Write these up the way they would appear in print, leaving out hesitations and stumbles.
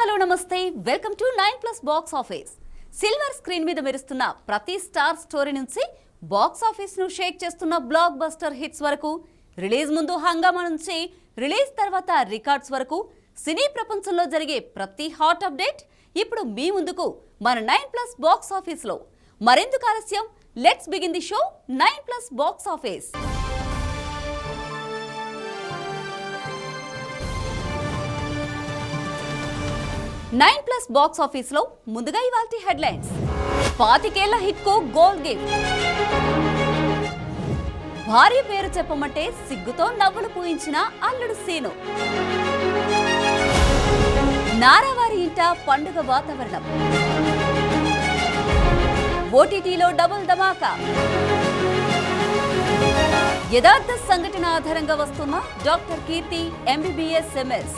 Hello నమస్తే welcome to 9+ box office. Silver screen మీద మెరుస్తున్న ప్రతి స్టార్ స్టోరీ నుంచి బాక్స్ ఆఫీస్ ను షేక్ చేస్తున్న బ్లాక్ బస్టర్ హిట్స్ వరకు, రిలీజ్ ముందు హంగామా నుంచి రిలీజ్ తర్వాత రికార్డ్స్ వరకు సినీ ప్రపంచంలో జరిగే ప్రతి హాట్ అప్డేట్ ఇప్పుడు మీ ముందుకు మన 9+ బాక్స్ ఆఫీస్ లో. మరెందుకు ఆలస్యం, let's begin the show 9+ box office. 9+ box office లో ముందుగా ఇవాల్టి హెడ్లైన్స్. 25 ఏళ్ల హిట్ కు గోల్ గిఫ్ట్. భార్య పేరు చెప్పమంటే సిగ్గుతో నవ్వులు పూయించిన అల్లుడు సీను. నారావారి ఇంట పండుగ వాతావరణం. ఓటీటీలో డబుల్ ధమాకా. యథార్థ సంఘటన ఆధారంగా వస్తున్న డాక్టర్ కీర్తి MBBS MS.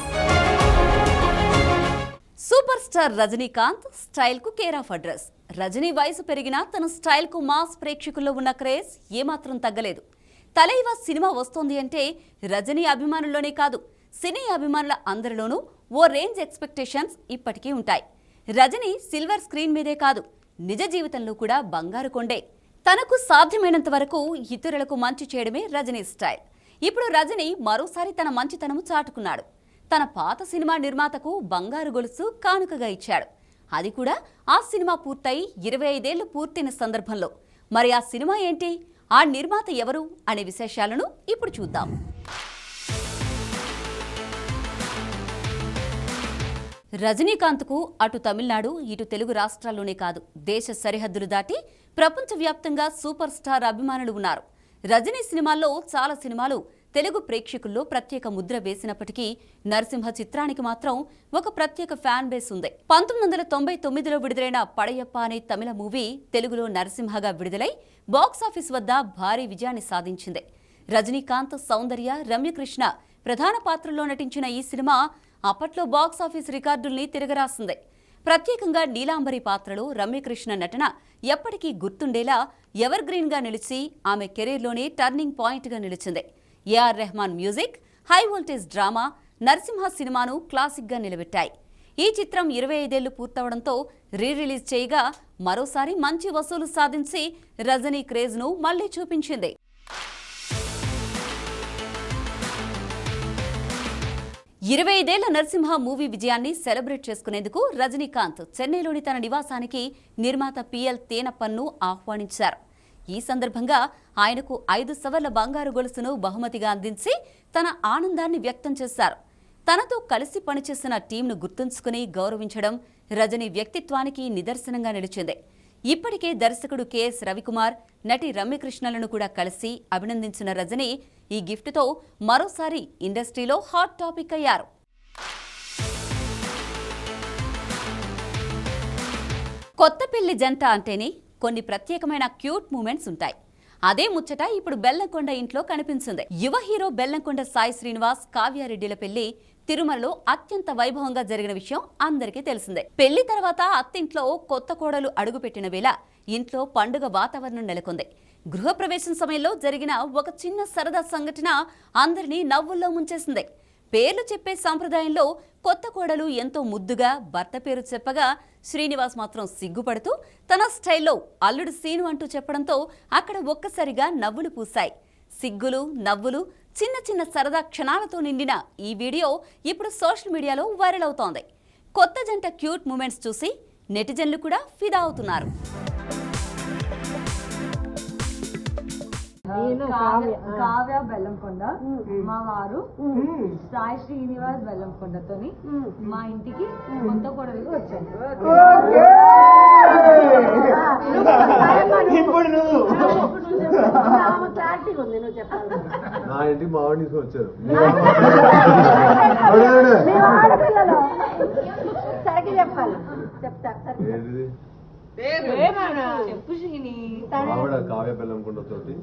Super star Rajinikanth style కు కేర్ ఆఫ్ అడ్రస్. రజనీ వయసు పెరిగినా తన స్టైల్ కు మాస్ ప్రేక్షకుల్లో ఉన్న క్రేజ్ ఏమాత్రం తగ్గలేదు. తలైవ సినిమా వస్తోంది అంటే రజనీ అభిమానుల్లోనే కాదు, సినీ అభిమానుల అందరిలోనూ ఓ రేంజ్ ఎక్స్పెక్టేషన్స్ ఇప్పటికీ ఉంటాయి. రజనీ సిల్వర్ స్క్రీన్ మీదే కాదు, నిజ జీవితంలో కూడా బంగారు కొండే. తనకు సాధ్యమైనంత వరకు ఇతరులకు మంచి చేయడమే రజనీ స్టైల్. ఇప్పుడు రజనీ మరోసారి తన మంచితనం చాటుకున్నాడు. తన పాత సినిమా నిర్మాతకు బంగారు గొలుసు కానుకగా ఇచ్చాడు. అది కూడా ఆ సినిమా పూర్తయి 25 ఏళ్లు పూర్తయిన సందర్భంలో. మరి ఆ సినిమా ఏంటి, ఆ నిర్మాత ఎవరు అనే విశేషాలను ఇప్పుడు చూద్దాం. రజనీకాంత్కు అటు తమిళనాడు ఇటు తెలుగు రాష్ట్రాల్లోనే కాదు, దేశ సరిహద్దులు దాటి ప్రపంచవ్యాప్తంగా సూపర్ స్టార్ అభిమానులు ఉన్నారు. రజనీ సినిమాల్లో చాలా సినిమాలు తెలుగు ప్రేక్షకుల్లో ప్రత్యేక ముద్ర వేసినప్పటికీ నరసింహ చిత్రానికి మాత్రం ఒక ప్రత్యేక ఫ్యాన్ బేస్ ఉంది. 1999లో విడుదలైన పడయప్ప అనే తమిళ మూవీ తెలుగులో నరసింహగా విడుదలై బాక్సాఫీస్ వద్ద భారీ విజయాన్ని సాధించింది. రజనీకాంత్, సౌందర్య, రమ్యకృష్ణ ప్రధాన పాత్రల్లో నటించిన ఈ సినిమా అప్పట్లో బాక్సాఫీస్ రికార్డుల్ని తిరగరాసింది. ప్రత్యేకంగా నీలాంబరి పాత్రలో రమ్యకృష్ణ నటన ఎప్పటికీ గుర్తుండేలా ఎవర్ గ్రీన్ గా నిలిచి ఆమె కెరీర్లోనే టర్నింగ్ పాయింట్ గా నిలిచింది. AR Rahman music, high voltage drama Narasimha సినిమాను క్లాసిక్ గా నిలబెట్టాయి. ఈ చిత్రం 25 ఏళ్లు పూర్తవడంతో రిలీజ్ చేయగా మరోసారి మంచి వసూలు సాధించి రజనీ క్రేజ్ ను మళ్లీ చూపించింది. ఇరవైదేళ్ల నరసింహ మూవీ విజయాన్ని సెలబ్రేట్ చేసుకునేందుకు రజనీకాంత్ చెన్నైలోని తన నివాసానికి నిర్మాత PL తేనప్పన్ను ఆహ్వానించారు. ఈ సందర్భంగా ఆయనకు 5 సవర్ల బంగారు గొలుసును బహుమతిగా అందించి తన ఆనందాన్ని వ్యక్తం చేశారు. తనతో కలిసి పనిచేసిన టీంను గుర్తుంచుకుని గౌరవించడం రజనీ వ్యక్తిత్వానికి నిదర్శనంగా నిలిచింది. ఇప్పటికే దర్శకుడు KS రవికుమార్, నటి రమ్యకృష్ణలను కూడా కలిసి అభినందించిన రజనీ ఈ గిఫ్ట్తో మరోసారి ఇండస్ట్రీలో హాట్ టాపిక్ అయ్యారు. కొత్త పెళ్లి జంట అంటేనే కొన్ని ప్రత్యేకమైన క్యూట్ మూమెంట్స్ ఉంటాయి. అదే ముచ్చట ఇప్పుడు బెల్లంకొండ ఇంట్లో కనిపించింది. యువ హీరో బెల్లంకొండ సాయి శ్రీనివాస్, కావ్యారెడ్డిల పెళ్లి తిరుమలలో అత్యంత వైభవంగా జరిగిన విషయం అందరికీ తెలిసిందే. పెళ్లి తర్వాత అత్తింట్లో కొత్త కోడలు అడుగుపెట్టిన వేళ ఇంట్లో పండుగ వాతావరణం నెలకొంది. గృహప్రవేశం సమయంలో జరిగిన ఒక చిన్న సరదా సంఘటన అందరినీ నవ్వుల్లో ముంచేసింది. పేర్లు చెప్పే సంప్రదాయంలో కొత్త కోడలు ఎంతో ముద్దుగా భర్త పేరు చెప్పగా శ్రీనివాస్ మాత్రం సిగ్గుపడుతూ తన స్టైల్లో అల్లుడు సీను అంటూ చెప్పడంతో అక్కడ ఒక్కసారిగా నవ్వులు పూశాయి. సిగ్గులు, నవ్వులు, చిన్న చిన్న సరదా క్షణాలతో నిండిన ఈ వీడియో ఇప్పుడు సోషల్ మీడియాలో వైరల్ అవుతోంది. కొత్త జంట క్యూట్ మూమెంట్స్ చూసి నెటిజన్లు కూడా ఫిదా అవుతున్నారు. నేను కావ్య బెల్లంకొండ, మా వారు సాయి శ్రీనివాస్ బెల్లంకొండతోని మా ఇంటికి కొత్త కోడలుగా వచ్చాను. క్లారిటీ ఉంది, నువ్వు చెప్పాలి. నా ఇంటికి మా వాడిని తీసుకొచ్చారు. సరికి చెప్పాలి, చెప్తా. చెప్పు శ్రీని. ఆవిడ కావ్య బెల్లంకొండ తోటి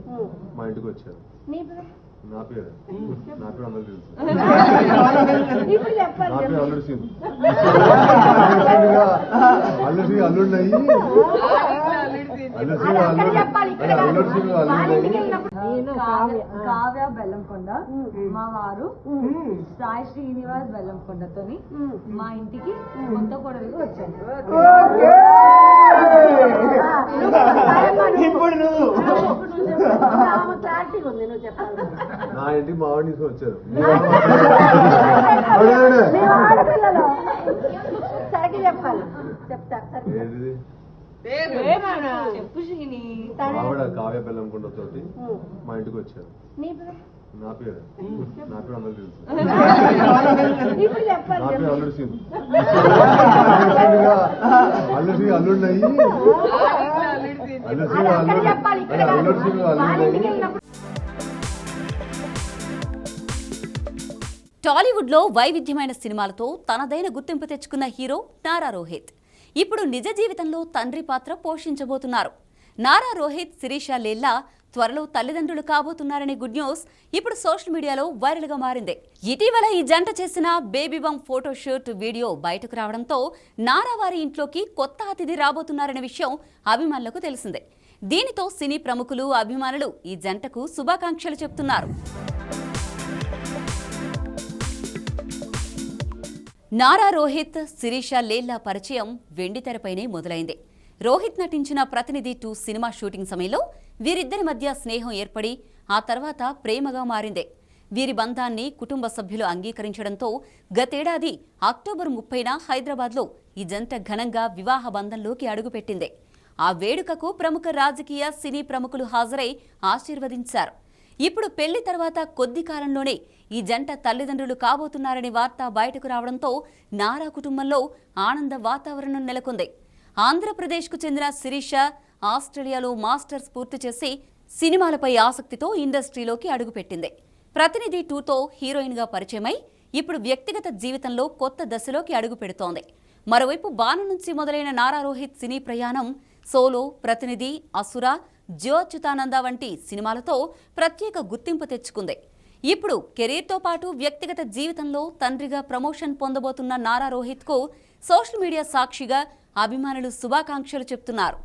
మా ఇంటికి వచ్చారు. నా పేరు అందరూ తెలుసు. నా పేరు అల్లుడు సీన్. అల్లుడు అయ్యి కావ్య బెల్లంకొండ, మా వారు సాయి శ్రీనివాస్ బెల్లంకొండతోని మా ఇంటికి కొత్త కోడలిగా వచ్చాను. నా ఇంటికి మా వాడిని తీసుకొని వచ్చారు. ఏంటిది? చెప్పు శ్రీని. ఆవిడ కావ్య బెల్లంకొండ తోటి మా ఇంటికి వచ్చారు. నా పేరు అందరూ తెలుసు. నా పేరు అల్లుడు సింగ్. అల్లుడు అయ్యి అల్లుడు సింగ్ అల్లుడు. టాలీవుడ్ లో వైవిధ్యమైన సినిమాలతో తనదైన గుర్తింపు తెచ్చుకున్న హీరో నారా రోహిత్ ఇప్పుడు నిజ జీవితంలో తండ్రి పాత్ర పోషించబోతున్నారు. నారా రోహిత్, శిరీష లేల్లా త్వరలో తల్లిదండ్రులు కాబోతున్నారనే గుడ్ న్యూస్ ఇప్పుడు సోషల్ మీడియాలో వైరల్ గా మారింది. ఇటీవల ఈ జంట చేసిన బేబీ బంప్ ఫోటోషూట్ వీడియో బయటకు రావడంతో నారా వారి ఇంట్లోకి కొత్త అతిథి రాబోతున్నారనే విషయం అభిమానులకు తెలిసిందే. దీనితో సినీ ప్రముఖులు, అభిమానులు ఈ జంటకు శుభాకాంక్షలు చెప్తున్నారు. నారా రోహిత్, శిరీష లేల్లా పరిచయం వెండితెరపైనే మొదలైంది. రోహిత్ నటించిన ప్రతినిధి 2 సినిమా షూటింగ్ సమయంలో వీరిద్దరి మధ్య స్నేహం ఏర్పడి ఆ తర్వాత ప్రేమగా మారింది. వీరి బంధాన్ని కుటుంబ సభ్యులు అంగీకరించడంతో గతేడాది అక్టోబర్ 30న హైదరాబాద్లో ఈ జంట ఘనంగా వివాహ బంధంలోకి అడుగుపెట్టింది. ఆ వేడుకకు ప్రముఖ రాజకీయ, సినీ ప్రముఖులు హాజరై ఆశీర్వదించారు. ఇప్పుడు పెళ్లి తర్వాత కొద్ది కాలంలోనే ఈ జంట తల్లిదండ్రులు కాబోతున్నారనే వార్త బయటకు రావడంతో నారా కుటుంబంలో ఆనంద వాతావరణం నెలకొంది. ఆంధ్రప్రదేశ్కు చెందిన శిరీష ఆస్ట్రేలియాలో మాస్టర్స్ పూర్తి చేసి సినిమాలపై ఆసక్తితో ఇండస్ట్రీలోకి అడుగుపెట్టింది. ప్రతినిధి 2తో హీరోయిన్గా పరిచయమై ఇప్పుడు వ్యక్తిగత జీవితంలో కొత్త దశలోకి అడుగు పెడుతోంది. మరోవైపు బాను నుంచి మొదలైన నారా రోహిత్ సినీ ప్రయాణం సోలో, ప్రతినిధి, అసుర, జ్యోచ్యుతానంద వంటి సినిమాలతో ప్రత్యేక గుర్తింపు తెచ్చుకుంది. ఇప్పుడు కెరీర్తో పాటు వ్యక్తిగత జీవితంలో తండ్రిగా ప్రమోషన్ పొందబోతున్న నారా రోహిత్కు సోషల్ మీడియా సాక్షిగా అభిమానులు శుభాకాంక్షలు చెప్తున్నారు.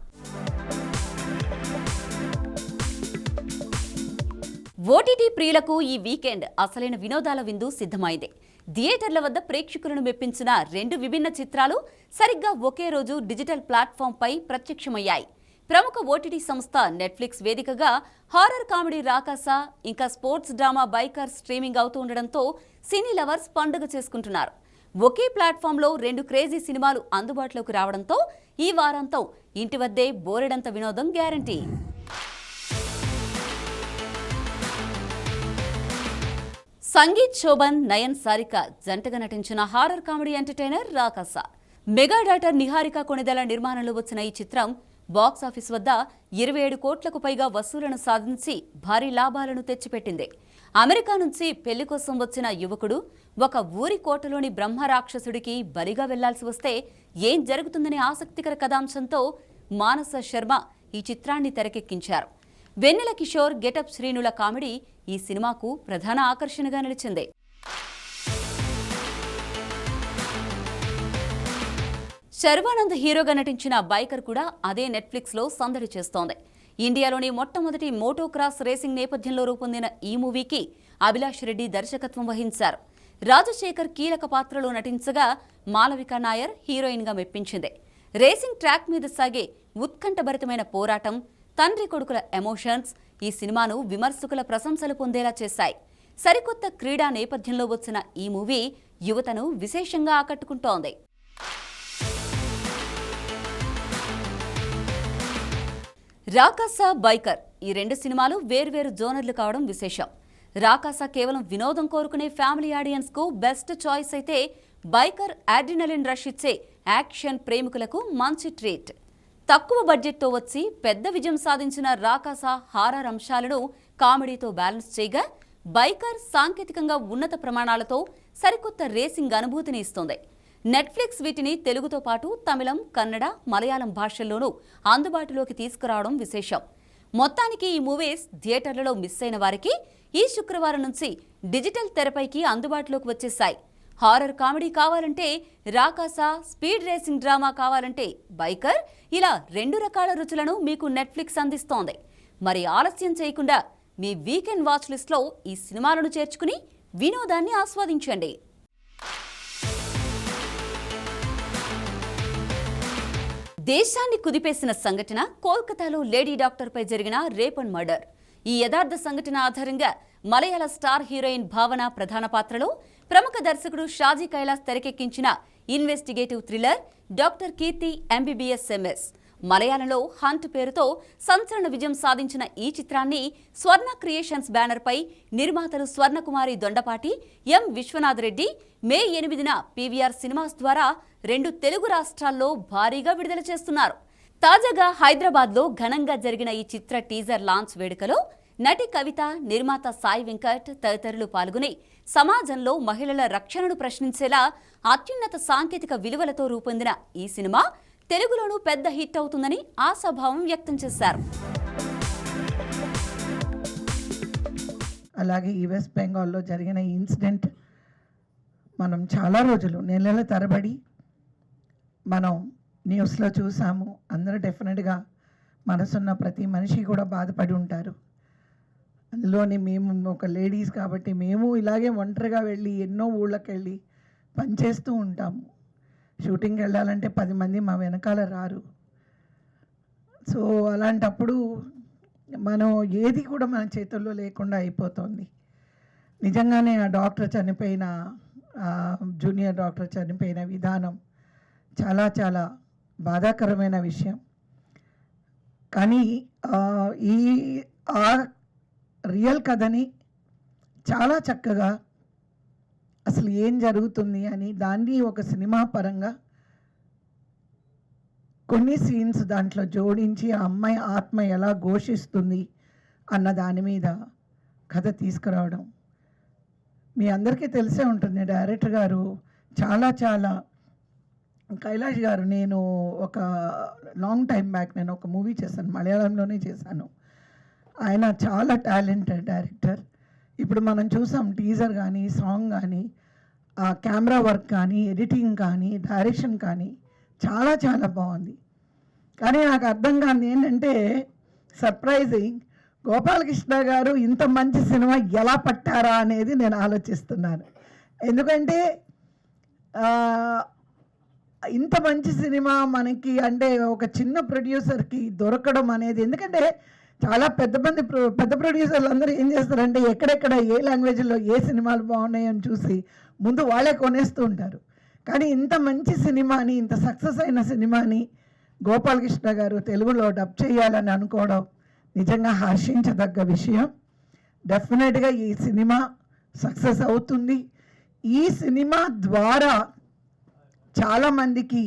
ఓటీటీ ప్రియులకు ఈ వీకెండ్ అసలైన వినోదాల విందు సిద్ధమైంది. థియేటర్ల వద్ద ప్రేక్షకులను మెప్పించిన 2 విభిన్న చిత్రాలు సరిగ్గా ఒకే రోజు డిజిటల్ ప్లాట్ఫామ్పై ప్రత్యక్షమయ్యాయి. ప్రముఖ ఓటీటీ సంస్థ నెట్ఫ్లిక్స్ వేదికగా హారర్ కామెడీ రాకాస, ఇంకా స్పోర్ట్స్ డ్రామా బైకర్ స్ట్రీమింగ్ అవుతూ ఉండడంతో సినీ లవర్స్ పండుగ చేసుకుంటున్నారు. ఒకే ప్లాట్ఫామ్లో 2 క్రేజీ సినిమాలు అందుబాటులోకి రావడంతో ఈ వారాంతం ఇంటి వద్దే బోరెడంత వినోదం గ్యారంటీ. సంగీత్, శోభన్, నయన్, సారిక జంటగా నటించిన horror comedy entertainer Rakasa. Mega daughter Niharika Konidela నిర్మాణంలో వచ్చిన ఈ చిత్రం బాక్సాఫీస్ వద్ద 27 కోట్లకు పైగా వసూలను సాధించి భారీ లాభాలను తెచ్చిపెట్టింది. అమెరికా నుంచి పెళ్లి కోసం వచ్చిన యువకుడు ఒక ఊరి కోటలోని బ్రహ్మ రాక్షసుడికి బలిగా వెళ్లాల్సి వస్తే ఏం జరుగుతుందనే ఆసక్తికర కథాంశంతో మానస శర్మ ఈ చిత్రాన్ని తెరకెక్కించారు. వెన్నెల కిషోర్, గెటప్ శ్రీనుల కామెడీ ఈ సినిమాకు ప్రధాన ఆకర్షణగా నిలిచింది. శర్వానంద్ హీరోగా నటించిన బైకర్ కూడా అదే నెట్ఫ్లిక్స్లో సందడి చేస్తోంది. ఇండియాలోని మొట్టమొదటి మోటోక్రాస్ రేసింగ్ నేపథ్యంలో రూపొందిన ఈ మూవీకి అభిలాష్ రెడ్డి దర్శకత్వం వహించారు. రాజశేఖర్ కీలక పాత్రలో నటించగా మాలవిక నాయర్ హీరోయిన్గా మెప్పించింది. రేసింగ్ ట్రాక్ మీద సాగే ఉత్కంఠభరితమైన పోరాటం, తండ్రి కొడుకుల ఎమోషన్స్ ఈ సినిమాను విమర్శకుల ప్రశంసలు పొందేలా చేశాయి. సరికొత్త క్రీడా నేపథ్యంలో వచ్చిన ఈ మూవీ యువతను విశేషంగా ఆకట్టుకుంటోంది. రాకాస, బైకర్ ఈ 2 సినిమాలు వేర్వేరు జోనర్లు కావడం విశేషం. రాకాస కేవలం వినోదం కోరుకునే ఫ్యామిలీ ఆడియన్స్ కు బెస్ట్ చాయిస్ అయితే, బైకర్ అడ్రినలిన్ రష్ ఇచ్చే యాక్షన్ ప్రేమికులకు మంచి ట్రీట్. తక్కువ బడ్జెట్తో వచ్చి పెద్ద విజయం సాధించిన రాకాస హారర్ అంశాలను కామెడీతో బ్యాలెన్స్ చేయగా, బైకర్ సాంకేతికంగా ఉన్నత ప్రమాణాలతో సరికొత్త రేసింగ్ అనుభూతిని ఇస్తోంది. నెట్ఫ్లిక్స్ వీటిని తెలుగుతో పాటు తమిళం, కన్నడ, మలయాళం భాషల్లోనూ అందుబాటులోకి తీసుకురావడం విశేషం. మొత్తానికి ఈ మూవీస్ థియేటర్లలో మిస్ అయిన వారికి ఈ శుక్రవారం నుంచి డిజిటల్ తెరపైకి అందుబాటులోకి వచ్చేశాయి. హారర్ కామెడీ కావాలంటే రాకాస, స్పీడ్ రేసింగ్ డ్రామా కావాలంటే బైకర్, ఇలా 2 రకాల రుచులను మీకు నెట్ఫ్లిక్స్ అందిస్తోంది. మరి ఆలస్యం చేయకుండా మీ వీకెండ్ వాచ్ లిస్ట్లో ఈ సినిమాలను చేర్చుకుని వినోదాన్ని ఆస్వాదించండి. దేశాన్ని కుదిపేసిన సంఘటన కోల్కతాలో లేడీ డాక్టర్పై జరిగిన రేప్ అండ్ మర్డర్. ఈ యథార్థ సంఘటన ఆధారంగా మలయాళ స్టార్ హీరోయిన్ భావన ప్రధాన పాత్రలో ప్రముఖ దర్శకుడు షాజీ కైలాస్ తెరకెక్కించిన ఇన్వెస్టిగేటివ్ థ్రిల్లర్ డాక్టర్ కీర్తి MBBS MS. మలయాళంలో హంట్ పేరుతో సంచలన విజయం సాధించిన ఈ చిత్రాన్ని స్వర్ణ క్రియేషన్స్ బ్యానర్పై నిర్మాతలు స్వర్ణకుమారి దొండపాటి, ఎం విశ్వనాథ్ రెడ్డి మే 8న PVR సినిమాస్ ద్వారా 2 తెలుగు రాష్ట్రాల్లో భారీగా విడుదల చేస్తున్నారు. తాజాగా హైదరాబాద్లో ఘనంగా జరిగిన ఈ చిత్ర టీజర్ లాంచ్ వేడుకలో నటి కవిత, నిర్మాత సాయి వెంకట్ తదితరులు పాల్గొని సమాజంలో మహిళల రక్షణను ప్రశ్నించేలా అత్యున్నత సాంకేతిక విలువలతో రూపొందిన ఈ సినిమా తెలుగులోనూ పెద్ద హిట్ అవుతుందని ఆశాభావం వ్యక్తం చేశారు. అలాగే ఈ వెస్ట్ బెంగాల్లో జరిగిన ఇన్సిడెంట్ మనం చాలా రోజులు, నెలల తరబడి మనం న్యూస్లో చూసాము. అందరూ డెఫినెట్గా మనసున్న ప్రతి మనిషి కూడా బాధపడి ఉంటారు. అందులోని మేము ఒక లేడీస్ కాబట్టి మేము ఇలాగే ఒంటరిగా వెళ్ళి ఎన్నో ఊళ్ళకి వెళ్ళి పనిచేస్తూ ఉంటాము. షూటింగ్కి వెళ్ళాలంటే 10 మంది మా వెనకాల రారు. సో అలాంటప్పుడు మనం ఏది కూడా మన చేతుల్లో లేకుండా అయిపోతుంది. నిజంగానే ఆ డాక్టర్ చనిపోయిన, జూనియర్ డాక్టర్ చనిపోయిన విధానం చాలా చాలా బాధాకరమైన విషయం. కానీ ఆ రియల్ కథని చాలా చక్కగా అసలు ఏం జరుగుతుంది అని దాన్ని ఒక సినిమా పరంగా కొన్ని సీన్స్ దాంట్లో జోడించి ఆ అమ్మాయి ఆత్మ ఎలా ఘోషిస్తుంది అన్న దాని మీద కథ తీసుకురావడం. మీ అందరికీ తెలిసే ఉంటుంది, డైరెక్టర్ గారు చాలా చాలా కైలాష్ గారు, నేను ఒక లాంగ్ టైం బ్యాక్ నేను ఒక మూవీ చేశాను, మలయాళంలోనే చేశాను. ఆయన చాలా టాలెంటెడ్ డైరెక్టర్. ఇప్పుడు మనం చూసాం టీజర్ కానీ, సాంగ్ కానీ, ఆ కెమెరా వర్క్ కానీ, ఎడిటింగ్ కానీ, డైరెక్షన్ కానీ చాలా చాలా బాగుంది. కానీ నాకు అర్థం కాని ఏంటంటే సర్ప్రైజింగ్, గోపాలకృష్ణ గారు ఇంత మంచి సినిమా ఎలా పట్టారా అనేది నేను ఆలోచిస్తున్నాను. ఎందుకంటే ఇంత మంచి సినిమా మనకి అంటే ఒక చిన్న ప్రొడ్యూసర్కి దొరకడం అనేది, ఎందుకంటే చాలా పెద్ద ప్రొడ్యూసర్లు అందరూ ఏం చేస్తారంటే ఎక్కడెక్కడ ఏ లాంగ్వేజ్లో ఏ సినిమాలు బాగున్నాయని చూసి ముందు వాళ్ళే కొనేస్తూ ఉంటారు. కానీ ఇంత మంచి సినిమాని, ఇంత సక్సెస్ అయిన సినిమాని గోపాలకృష్ణ గారు తెలుగులో డబ్ చేయాలని అనుకోవడం నిజంగా హర్షించదగ్గ విషయం. డెఫినెట్గా ఈ సినిమా సక్సెస్ అవుతుంది. ఈ సినిమా ద్వారా చాలామందికి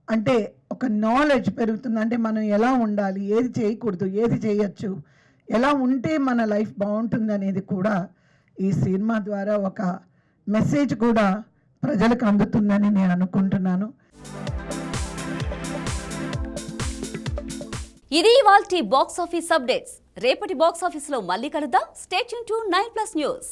అంటే ఒక నాలెడ్జ్ పెరుగుతుంది. అంటే మనం ఎలా ఉండాలి, ఏది చేయకూడదు, ఏది చేయొచ్చు, ఎలా ఉంటే మన లైఫ్ బాగుంటుంది అనేది కూడా ఈ సినిమా ద్వారా ఒక మెసేజ్ కూడా ప్రజలకు అందుతుందని నేను అనుకుంటున్నాను. ఇది ఇవాల్టి బాక్స్ ఆఫీస్ అప్డేట్స్. రేపటి బాక్స్ ఆఫీస్లో మళ్ళీ కలుద్దాం. Stay tune to 9+ news.